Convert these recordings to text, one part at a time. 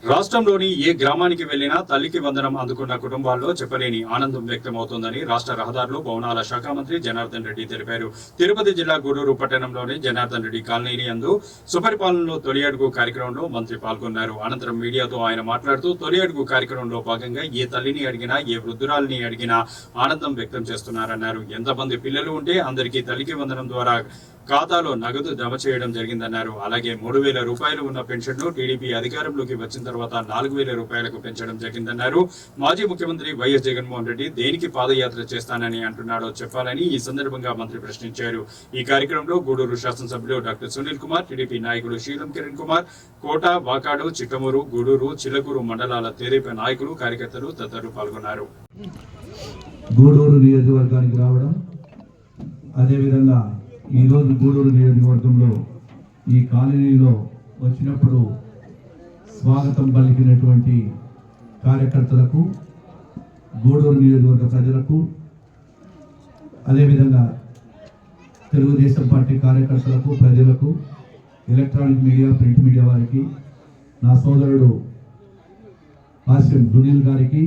రాష్ట్రంలోని ఏ గ్రామానికి వెళ్లినా తల్లికి వందనం అందుకున్న కుటుంబాల్లో చెప్పలేని ఆనందం వ్యక్తమవుతోందని రాష్ట్ర రహదారులు భవనాల శాఖ మంత్రి జనార్దన్ రెడ్డి తెలిపారు. తిరుపతి జిల్లా గూడూరు పట్టణంలోని జనార్దన్ రెడ్డి కాలనీ యందు సుపరిపాలనలో తొలి అడుగు కార్యక్రమంలో మంత్రి పాల్గొన్నారు. అనంతరం మీడియాతో ఆయన మాట్లాడుతూ తొలి అడుగు కార్యక్రమంలో భాగంగా ఏ తల్లిని అడిగినా ఏ వృద్ధురాలిని అడిగినా ఆనందం వ్యక్తం చేస్తున్నారన్నారు. ఎంతమంది పిల్లలు ఉంటే అందరికీ తల్లికి వందనం ద్వారా ఖాతాలో నగదు జమ చేయడం జరిగిందన్నారు. అలాగే 3,000 రూపాయలు ఉన్న పెన్షన్ను టీడీపీ అధికారంలోకి వచ్చిన తర్వాత 4,000 రూపాయలకు పెంచడం జరిగిందన్నారు. మాజీ ముఖ్యమంత్రి వైఎస్ జగన్మోహన్ రెడ్డి దేనికి పాదయాత్ర చేస్తానని అంటున్నాడో చెప్పాలని ఈ సందర్భంగా మంత్రి ప్రశ్నించారు. ఈ కార్యక్రమంలో గూడూరు శాసనసభ్యులు డాక్టర్ సునీల్ కుమార్, టీడీపీ నాయకులు శీలం కిరణ్ కుమార్, కోట, వాకాడు, చిట్టమూరు, గూడూరు, చిలకూరు మండలాల తెదేపా నాయకులు, కార్యకర్తలు తదితరులు పాల్గొన్నారు. గూడూరు నియోజకవర్గానికి రావడం, అదేవిధంగా ఈరోజు గూడూరు నియోజకవర్గంలో ఈ కాలనీలో వచ్చినప్పుడు స్వాగతం పలికినటువంటి కార్యకర్తలకు, గూడూరు నియోజకవర్గ ప్రజలకు, అదేవిధంగా తెలుగుదేశం పార్టీ కార్యకర్తలకు, ప్రజలకు, ఎలక్ట్రానిక్ మీడియా, ప్రింట్ మీడియా వారికి, నా సోదరుడు హాస్యం సునీల్ గారికి,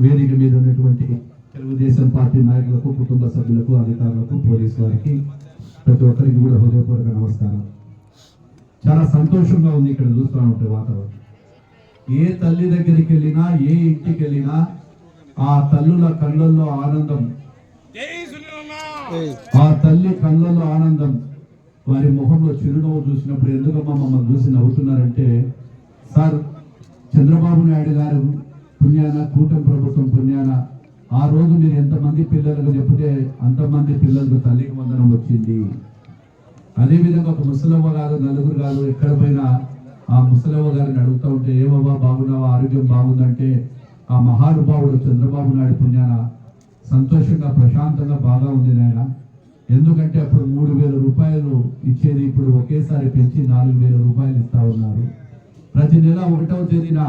వేదిక మీద ఉన్నటువంటి తెలుగుదేశం పార్టీ నాయకులకు, కుటుంబ సభ్యులకు, అధికారులకు, పోలీసు వారికి, ప్రతి ఒక్కరికి కూడా హృదయపూర్వక నమస్కారం. చాలా సంతోషంగా ఉంది ఇక్కడ చూస్తూ ఉంటే వాతావరణం. ఏ తల్లి దగ్గరికి వెళ్ళినా, ఏ ఇంటికి వెళ్ళినా ఆ తల్లుల కళ్ళల్లో ఆనందం, ఆ తల్లి కళ్ళల్లో ఆనందం, వారి ముఖంలో చిరునవ్వు చూసినప్పుడు ఎందుకమ్మా మమ్మల్ని చూసి నవ్వుతున్నారంటే, సార్ చంద్రబాబు నాయుడు గారు పుణ్యాన, కూటమి ప్రభుత్వం పుణ్యాన ఆ రోజు మీరు ఎంతమంది పిల్లలకు చెప్తే అంతమంది పిల్లలకు తల్లికి వందనం వచ్చింది. అదేవిధంగా ఒక ముసలవ్వ గారు, నలుగురు గారు ఎక్కడ పోయినా ఆ ముసలవ్వ గారిని అడుగుతూ ఉంటే, ఏమవ్వా బాగున్నావా, ఆరోగ్యం బాగుందంటే ఆ మహానుభావుడు చంద్రబాబు నాయుడు పుణ్యాన సంతోషంగా, ప్రశాంతంగా బాగా ఉంది నాయన. ఎందుకంటే అప్పుడు 3,000 రూపాయలు ఇచ్చేది ఇప్పుడు ఒకేసారి పెంచి 4,000 రూపాయలు ఇస్తా ఉన్నారు. ప్రతి నెల 1వ తేదీన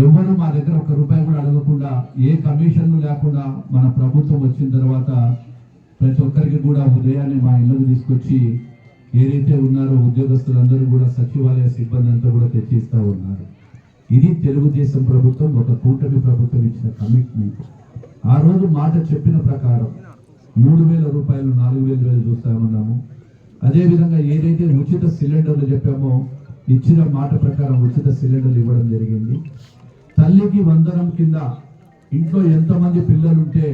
ఎవరు మా దగ్గర 1 రూపాయి కూడా అడగకుండా, ఏ కమిషన్లు లేకుండా మన ప్రభుత్వం వచ్చిన తర్వాత ప్రతి ఒక్కరికి కూడా ఉదయాన్నే మా ఇళ్ళకు తీసుకొచ్చి ఏదైతే ఉన్నారో ఉద్యోగస్తులందరూ కూడా సచివాలయ సిబ్బంది అంతా కూడా తెచ్చిస్తూ ఉన్నారు. ఇది తెలుగుదేశం ప్రభుత్వం, ఒక కూటమి ప్రభుత్వం ఇచ్చిన కమిట్మెంట్. ఆ రోజు మాట చెప్పిన ప్రకారం 3,000 రూపాయలు 4,000 చూస్తామన్నాము. అదేవిధంగా ఏదైతే ఉచిత సిలిండర్లు చెప్పామో ఇచ్చిన మాట ప్రకారం ఉచిత సిలిండర్లు ఇవ్వడం జరిగింది. తల్లికి వందనం కింద ఇంట్లో ఎంతమంది పిల్లలుంటే,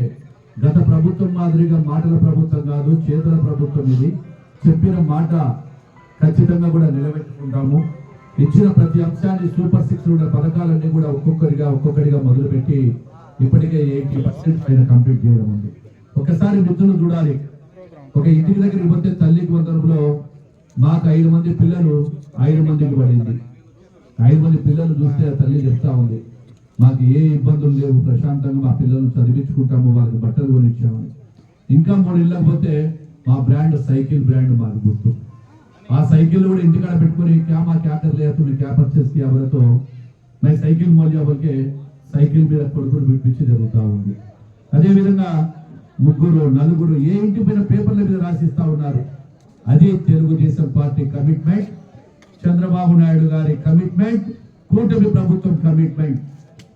గత ప్రభుత్వం మాదిరిగా మాటల ప్రభుత్వం కాదు, చేతుల ప్రభుత్వం ఇది. చెప్పిన మాట ఖచ్చితంగా కూడా నిలబెట్టుకుంటాము. ఇచ్చిన ప్రతి అంశాన్ని సూపర్ 6 పథకాలన్నీ కూడా ఒక్కొక్కడిగా మొదలుపెట్టి ఇప్పటికే 80% పైన కంప్లీట్ చేయడం ఉంది. ఒకసారి మిత్రులు చూడాలి, ఒక ఇంటికి దగ్గరికి పోతే తల్లికి వందనంలో మాకు 5 మంది పిల్లలు, 5 మందికి పడింది. 5 మంది పిల్లలు చూస్తే తల్లి చెప్తా ఉంది, మాకు ఏ ఇబ్బందులు లేవు, ప్రశాంతంగా మా పిల్లలను చదివించుకుంటాము, వాళ్ళకి బట్టలు కొనిచ్చామని. ఇంకా 3 ఇళ్ళకి పోతే మా బ్రాండ్ సైకిల్ బ్రాండ్ మాకు గుర్తు. ఆ సైకిల్ కూడా ఇంటికాడ పెట్టుకుని క్యా कर लिया तुमने क्या परचेस किया बोले तो मैं సైకిల్ మోలియా బల్కే సైకిల్ మీద కొడుకుని పిలిపించి జరుగుతూ ఉంది. అదేవిధంగా 3, 4 ఏ ఇంటి పైన పేపర్ల మీద రాసిస్తా ఉన్నారు. అది తెలుగుదేశం పార్టీ కమిట్మెంట్, చంద్రబాబు నాయుడు గారి కమిట్మెంట్, కూటమి ప్రభుత్వం కమిట్మెంట్.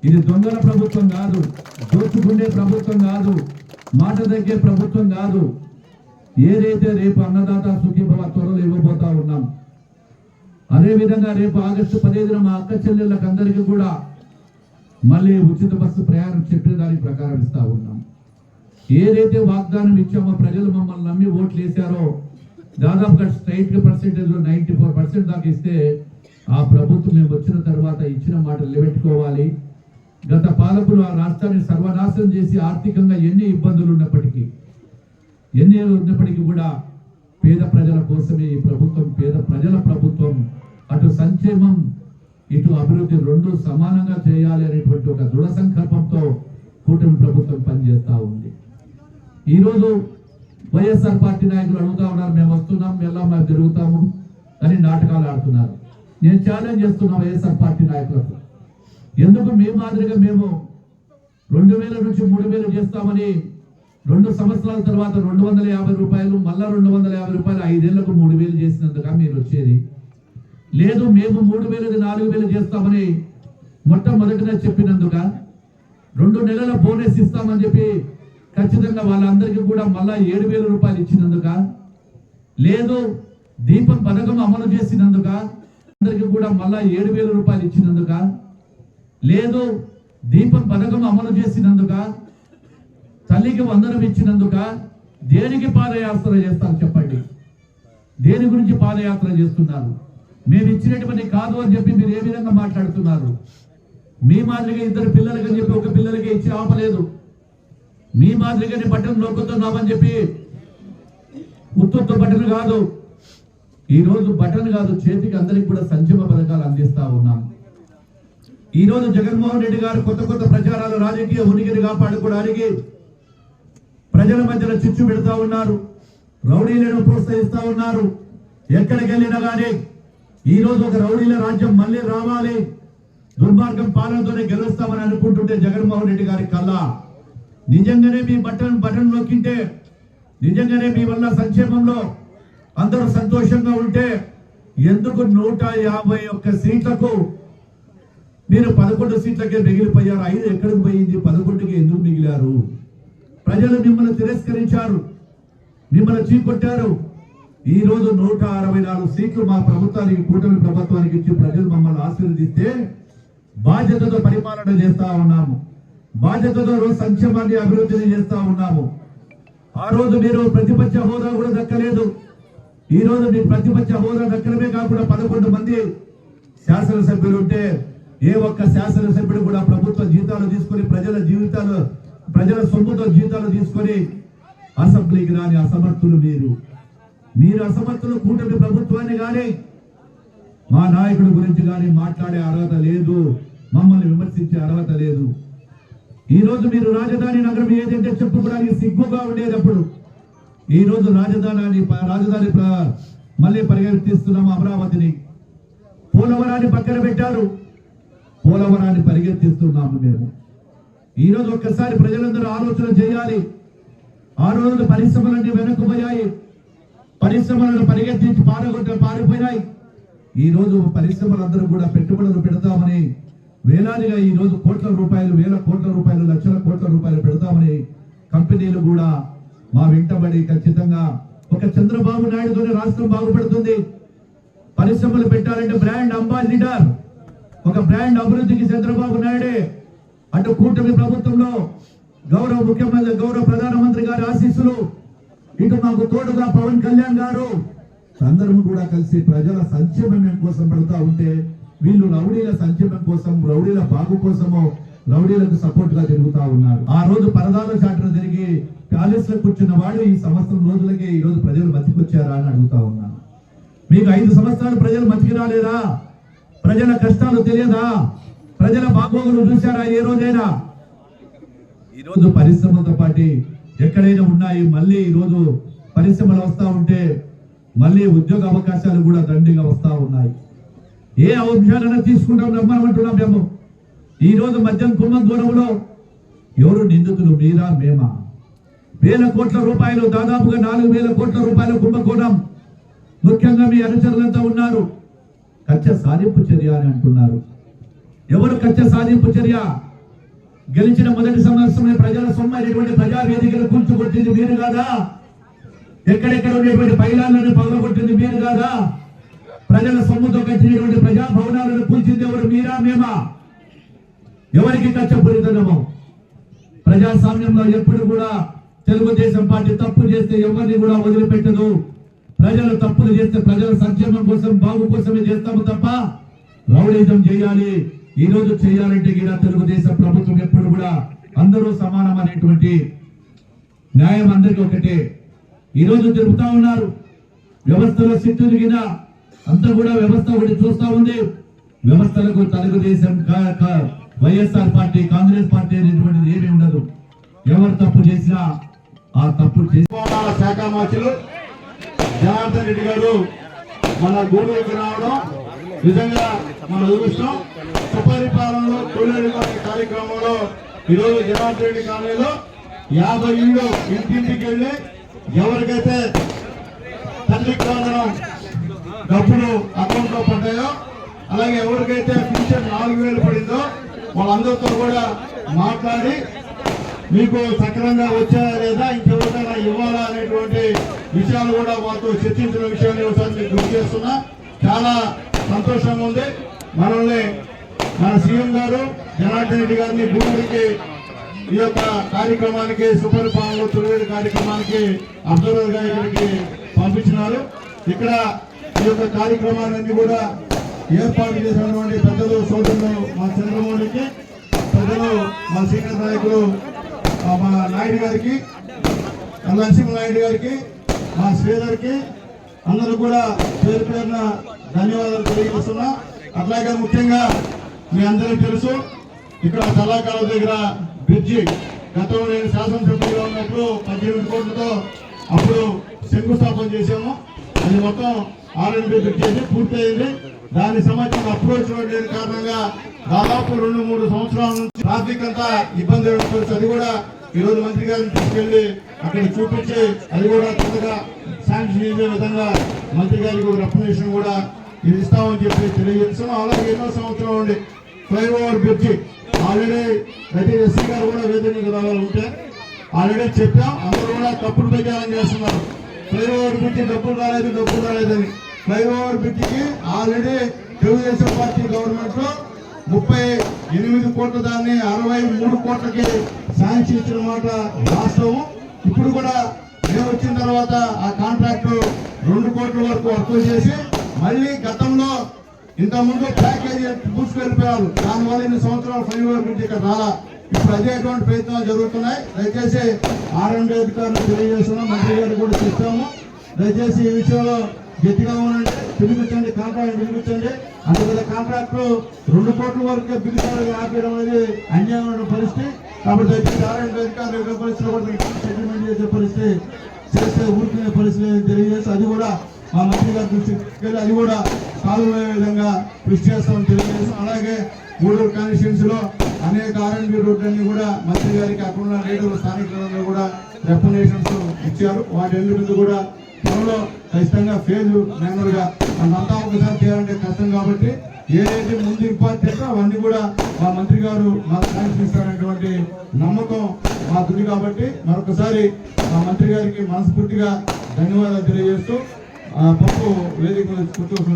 ఇది దొంగల ప్రభుత్వం కాదు, దోచుకునే ప్రభుత్వం కాదు, మాట తగ్గే ప్రభుత్వం కాదు. ఏదైతే రేపు అన్నదాత సుఖీభవ త్వరలో ఇవ్వబోతా ఉన్నాం, అదేవిధంగా రేపు ఆగస్టు 15న మా అక్క చెల్లెళ్ళకి అందరికీ కూడా మళ్ళీ ఉచిత బస్సు ప్రయాణం చెప్పిన దాని ప్రకారం ఇస్తా ఉన్నాం. ఏదైతే వాగ్దానం ఇచ్చామో, ప్రజలు మమ్మల్ని నమ్మి ఓట్లు వేశారో, దాదాపుగా స్ట్రైట్ పర్సెంటేజ్ 94% దాకా ఇస్తే, ఆ ప్రభుత్వం మేము వచ్చిన తర్వాత ఇచ్చిన మాట నిలబెట్టుకోవాలి. గత పాలకులు ఆ రాష్ట్రాన్ని సర్వనాశనం చేసి ఆర్థికంగా ఎన్ని ఇబ్బందులు ఉన్నప్పటికీ కూడా పేద ప్రజల కోసమే ఈ ప్రభుత్వం, పేద ప్రజల ప్రభుత్వం. అటు సంక్షేమం, ఇటు అభివృద్ధి 2 సమానంగా చేయాలి అనేటువంటి ఒక దృఢ సంకల్పంతో కూటమి ప్రభుత్వం పనిచేస్తూ ఉంది. ఈరోజు వైఎస్ఆర్ పార్టీ నాయకులు అడుగుతా ఉన్నారు, మేము వస్తున్నాం, మేము తిరుగుతాము అని నాటకాలు ఆడుతున్నారు. నేను ఛాలెంజ్ చేస్తున్నా వైఎస్ఆర్ పార్టీ నాయకులకు, ఎందుకు మీ మాదిరిగా మేము 2,000 నుంచి 3,000 చేస్తామని 2 సంవత్సరాల తర్వాత 250 రూపాయలు, మళ్ళా 250 రూపాయలు, 5 ఏళ్లకు 3,000 చేసినందుక మీరు వచ్చేది? లేదు మేము 3,000 4,000 చేస్తామని మొట్టమొదటిగా చెప్పినందుక 2 నెలల బోనస్ ఇస్తామని చెప్పి ఖచ్చితంగా వాళ్ళందరికీ కూడా మళ్ళా 7,000 రూపాయలు ఇచ్చినందుక లేదు దీపం పథకం అమలు చేసినందుక అందరికీ కూడా మళ్ళా 7,000 రూపాయలు ఇచ్చినందుక లేదు దీపం పథకం అమలు చేసినందుక తల్లికి వందనం ఇచ్చినందుక దేనికి పాదయాత్ర చేస్తారు చెప్పండి? దేని గురించి పాదయాత్ర చేస్తున్నారు? మేము ఇచ్చినటువంటి కాదు అని చెప్పి మీరు ఏ విధంగా మాట్లాడుతున్నారు? మీ మాదిరిగా 2 పిల్లలకి అని చెప్పి 1 పిల్లలకి ఇచ్చి ఆపలేదు. మీ మాదిరిగానే బట్టలు నొక్కుతున్నామని చెప్పి ఉత్తొత్తు బట్టలు కాదు, ఈ రోజు బటన్ కాదు చేతికి అందరికి కూడా సంక్షేమ పథకాలు అందిస్తా ఉన్నాం. ఈ రోజు జగన్మోహన్ రెడ్డి గారు కొత్త ప్రచారాలు రాజకీయ ఉనికిని కాపాడుకోవడానికి ప్రజల మధ్యలో చిచ్చు పెడతా ఉన్నారు, రౌడీలను ప్రోత్సహిస్తా ఉన్నారు. ఎక్కడికి వెళ్ళినా కానీ ఈ రోజు ఒక రౌడీల రాజ్యం మళ్ళీ రావాలి, దుర్మార్గం పాలనతోనే గెలుస్తామని అనుకుంటుంటే జగన్మోహన్ రెడ్డి గారి కల్లా నిజంగానే మీ బటన్ నొక్కింటే, నిజంగానే మీ వల్ల సంక్షేమంలో అందరూ సంతోషంగా ఉంటే ఎందుకు 151 సీట్లకు మీరు 11 సీట్లకే మిగిలిపోయారు? 5 ఎక్కడికి పోయింది? 11కి ఎందుకు మిగిలారు? ప్రజలు మిమ్మల్ని తిరస్కరించారు, మిమ్మల్ని చీకొట్టారు. ఈ రోజు 164 సీట్లు మా ప్రభుత్వానికి, కూటమి ప్రభుత్వానికి ఇచ్చి ప్రజలు మమ్మల్ని ఆశీర్వదిస్తే బాధ్యతతో పరిపాలన చేస్తా ఉన్నాము, బాధ్యతతో రోజు సంక్షేమాన్ని అభివృద్ధిని చేస్తా ఉన్నాము. ఆ రోజు మీరు ప్రతిపక్ష హోదా కూడా దక్కలేదు. ఈ రోజు మీ ప్రతిపక్ష హోదా దక్కడమే కాకుండా 11 మంది శాసనసభ్యులు ఉంటే ఏ ఒక్క శాసనసభ్యుడు కూడా ప్రభుత్వ జీతాలు తీసుకొని ప్రజల సొమ్ముతో జీతాలు తీసుకొని అసెంబ్లీకి రాని అసమర్థులు మీరు అసమర్థులు. కూటమి ప్రభుత్వాన్ని కానీ మా నాయకుడి గురించి కానీ మాట్లాడే అర్హత లేదు, మమ్మల్ని విమర్శించే అర్హత లేదు. ఈ రోజు మీరు రాజధాని నగరం ఏదంటే చెప్పుకోవడానికి సిగ్గుగా ఉండేటప్పుడు ఈ రోజు రాజధాని మళ్ళీ పరిగెత్తిస్తున్నాము. అమరావతిని, పోలవరాన్ని పక్కన పెట్టారు, పోలవరాన్ని పరిగెత్తిస్తున్నాము మేము. ఈ రోజు ఒక్కసారి ప్రజలందరూ ఆలోచన చేయాలి. ఆ రోజు పరిశ్రమలన్నీ వెనక్కుపోయాయి, పరిశ్రమలను పరిగెత్తించి పారిపోయినాయి. ఈ రోజు పరిశ్రమలందరూ కూడా పెట్టుబడులు పెడతామని వేలాదిగా ఈ రోజు కోట్ల రూపాయలు, వేల కోట్ల రూపాయలు, లక్షల కోట్ల రూపాయలు పెడతామని కంపెనీలు కూడా మా వెంటబడి ఖచ్చితంగా ఒక చంద్రబాబు నాయుడుతోనే రాష్ట్రం బాగుపడుతుంది. పరిశ్రమలు పెట్టాలంటే బ్రాండ్ అంబాసిడర్, ఒక బ్రాండ్ అభివృద్ధికి చంద్రబాబు నాయుడే. అటు కూటమి ప్రభుత్వంలో గౌరవ ముఖ్యమంత్రి, గౌరవ ప్రధానమంత్రి గారి ఆశీస్సులు, ఇటు మాకు తోడుగా పవన్ కళ్యాణ్ గారు, అందరం కూడా కలిసి ప్రజల సంక్షేమం కోసం పెడతా ఉంటే వీళ్ళు రౌడీల సంక్షేమం కోసం, రౌడీల బాగు కోసమో, రౌడీలకు సపోర్ట్ గా తిరుగుతా ఉన్నారు. ఆ రోజు పరదాల చాటును తిరిగి ప్యాలెస్ లో కూర్చున్న వాడు ఈ సంవత్సరం రోజులకే ఈ రోజు ప్రజలు బతికొచ్చారా అని అడుగుతా ఉన్నాను. మీకు 5 సంవత్సరాలు ప్రజలు బతికి రాలేదా? ప్రజల కష్టాలు తెలియదా? ప్రజల బాగోగులు చూశారా ఏ రోజైనా? ఈ రోజు పరిశ్రమలతో పాటు ఎక్కడైనా ఉన్నాయి. మళ్ళీ ఈ రోజు పరిశ్రమలు వస్తా ఉంటే మళ్ళీ ఉద్యోగ అవకాశాలు కూడా దండిగా వస్తా ఉన్నాయి. ఏ అంశాలైనా తీసుకుంటాం రమ్మమంటున్నాం మేము. ఈ రోజు మద్యం కుంభం దూరంలో ఎవరు నిందితులు? మీరా మేమా? వేల కోట్ల రూపాయలు, దాదాపుగా 4,000 కోట్ల రూపాయల కుంభకోణం. ముఖ్యంగా మీ అనుచరులంతా ఉన్నారు. కక్ష సాధింపు చర్య అని అంటున్నారు. ఎవరు కక్ష సాధింపు చర్య? గెలిచిన మొదటి సంవత్సరమే ప్రజల సొమ్మైనటువంటి ప్రజావేదికలు కూల్చుకొట్టింది మీరు కాదా? ఎక్కడెక్కడ ఉండేటువంటి పైలాలను పగలగొట్టింది మీరు కాదా? ప్రజల సొమ్ముతో కట్టినటువంటి ప్రజా భవనాలను కూల్చింది ఎవరు? మీరా మేమా? ఎవరికి కచ్చపూరితనమో? ప్రజాస్వామ్యంలో ఎప్పుడు కూడా తెలుగుదేశం పార్టీ తప్పు చేస్తే ఎవరిని కూడా వదిలిపెట్టదు. ప్రజలు తప్పులు చేస్తే ప్రజల సంక్షేమం కోసం, బాగు కోసమే చేస్తాము తప్ప రౌడీజం చేయాలి ఈ రోజు చేయాలంటే కూడా తెలుగుదేశం ప్రభుత్వం ఎప్పుడు కూడా అందరూ సమానం అనేటువంటి న్యాయం అందరికీ ఒకటే. ఈ రోజు తిరుగుతా ఉన్నారు వ్యవస్థలో సిట్టుగిన అంతా కూడా వ్యవస్థ ఒకటి చూస్తా ఉంది. వ్యవస్థలకు తెలుగుదేశం, వైఎస్ఆర్ పార్టీ, కాంగ్రెస్ పార్టీ అనేటువంటిది ఏమీ ఉండదు. ఎవరు తప్పు చేసినా ఆ తప్పు చేసి శాఖ మంత్రులు జనార్దన్ రెడ్డి గారు మన గూడూరుకి రావడం నిజంగా మన అదృష్టం. సుపరిపాలనలో తొలి కార్యక్రమంలో ఈరోజు జనార్దన్ రెడ్డి కాలనీలో 50 ఇళ్ళు ఇంటింటికి వెళ్ళి ఎవరికైతే తల్లికి వందనం డబ్బులు అకౌంట్ లో పడ్డాయో, అలాగే ఎవరికైతే పెన్షన్ 4,000 పడిందో వాళ్ళందరితో కూడా మాట్లాడి మీకు సక్రమంగా వచ్చాయా లేదా, ఇంకెవరికైనా ఇవ్వాలా అనేటువంటి విషయాలు కూడా వాళ్ళతో చర్చించిన విషయాన్ని ఒకసారి మీకు గుర్తు చేస్తున్నా. చాలా సంతోషంగా ఉంది. మనల్ని మన సీఎం గారు జనార్దన్ రెడ్డి గారిని గూడూరుకి ఈ యొక్క కార్యక్రమానికి సుపరిపాలనలో తొలివేడి కార్యక్రమానికి అబ్జర్వర్ గా ఇక్కడికి పంపించినారు. ఇక్కడ ఈ యొక్క కార్యక్రమాలన్నీ కూడా ఏర్పాటు చేసినటువంటి పెద్దలు సోదరులు మా చంద్రమౌళికి, పెద్దలు మా సీనియర్ నాయకులు మా నాయుడు గారికి, నరసింహ నాయుడు గారికి, మా శ్రీధర్కి అందరూ కూడా పేరు పేరున ధన్యవాదాలు తెలియజేస్తున్నా. అట్లాగే ముఖ్యంగా మీ అందరికీ తెలుసు, ఇక్కడ చల్లాకాల దగ్గర బ్రిడ్జి గతంలో నేను శాసనసభ్యులుగా ఉన్నప్పుడు 18 కోట్లతో అప్పుడు శంకుస్థాపన చేశాము. అది మొత్తం R&B బ్రిడ్జి పూర్తయింది. దానికి సంబంధించిన అప్రోచ్ లేని కారణంగా దాదాపు 2-3 సంవత్సరాల నుంచి ట్రాఫిక్ అంతా ఇబ్బంది పడుతుంది. అది కూడా ఈ రోజు మంత్రి గారిని తీసుకెళ్లి అక్కడ చూపించి అది కూడా త్వరగా శాంక్షన్ చేసే విధంగా మంత్రి గారికి ఒక రెప్యుటేషన్ కూడా ఇది ఇస్తామని చెప్పి తెలియజేస్తున్నాం. అలాగే ఎన్నో సంవత్సరాలు ఉండి ఫ్లైఓవర్ బ్రిడ్జి ఆల్రెడీ ప్రతి ఎస్సీ గారు కూడా వేదిక రావాలి ఉంటే ఆల్రెడీ చెప్పాం. అందరూ కూడా తప్పుడు ప్రచారం చేస్తున్నారు. ఫ్లైఓవర్ బ్రిడ్జి డబ్బులు రాలేదని. Flyover బ్రిడ్జికి already Telugu Desam party government లో 38 కోట్ల దాన్ని 63 కోట్లకి శాంక్షన్ ఇచ్చిన మాట వాస్తవం. ఇప్పుడు కూడా మేము వచ్చిన తర్వాత ఆ కాంట్రాక్ట్ 2 కోట్ల వరకు వర్క్ చేసి మళ్ళీ గతంలో ఇంతకుముందు ప్యాకేజీ పూసుకెళ్ళిపోయారు. దానివల్ల ఇన్ని సంవత్సరాలు ఫ్లైఓవర్ బ్రిడ్జి ఇక్కడ రాలా. ఇప్పుడు అదేటువంటి ప్రయత్నాలు జరుగుతున్నాయి. దయచేసి R&B అధికారులు తెలియజేస్తున్నాం, మంత్రి గారు కూడా చెప్తాము. దయచేసి ఈ విషయంలో గట్టిగా ఉండండి, పిలిపించండి, కాంట్రాక్ట్ పిలిపించండి. అంత పెద్ద కాంట్రాక్ట్ 2 కోట్ల వరకు బిల్లు ఆపేయడం అనేది అన్యాయమైన పరిస్థితి. కాబట్టి దయచేసి R&B అధికారులు పరిస్థితిలో కూడా సెటిల్మెంట్ చేసే పరిస్థితి చేస్తే ఊరుకునే పరిస్థితి తెలియజేసి అది కూడా మా మంత్రి గారి దృష్టికి అది కూడా సాల్వ్ అయ్యే విధంగా కృషి చేస్తామని తెలియజేస్తాం. అలాగే గూడూరు కాన్స్టిట్యున్సీ లో అనేక R&B రోడ్లన్నీ కూడా మంత్రి గారికి అక్కడ లీడర్లు స్థానికులందరూ కూడా రెప్యుటేషన్స్ ఇచ్చారు. వాటి అన్నింటి కూడా త్వరలో ఖచ్చితంగా ఫేజ్ మేనర్ గా అంతా ఒకసారి చేయాలంటే కష్టం కాబట్టి ఏదైతే ముందు ఇంపార్టెంట్ అవన్నీ కూడా మా మంత్రి గారు మాకు సాధిస్తారనేటువంటి నమ్మకం మాకుంది. కాబట్టి మరొకసారి మా మంత్రి గారికి మనస్ఫూర్తిగా ధన్యవాదాలు తెలియజేస్తూ పప్పు వేదిక కూర్చోవలసిన